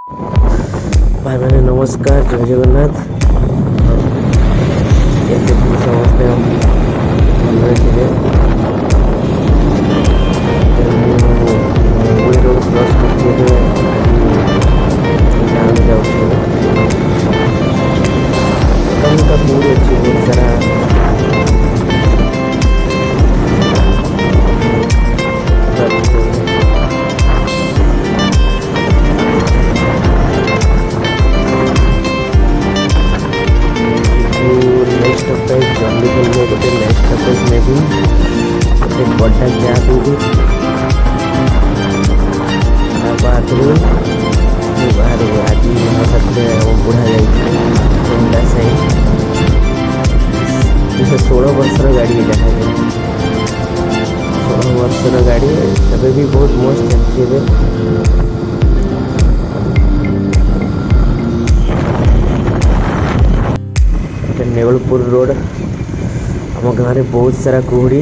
भाई मैंने नमस्कार, जय जगन्नाथ। समस्ते भलरे थे। मुंबई रोड क्रॉस करते गाँव जाऊँ का मूड अच्छी बहुत सारा नेक्स्ट स्टॉपेज चंडीगढ़ में गोटे नेक्स्ट स्टॉपेज में भी गोटे बड़ा गैप होगी बाद बाहर आज ମୋ ସାଥିରେ ବୁଢ଼ା ଯାଇଥିଲେ ତିନିଟା ସାହି 16 ବର୍ଷର ଗାଡ଼ି ଯାହା 16 ବର୍ଷର ଗାଡ଼ି ଏବେ ବି ବହୁତ ମସ୍ତ ଚାଲିଛି ଏବେ। नेवलपुर रोड आम गाँव में बहुत सारा कुहुड़ी।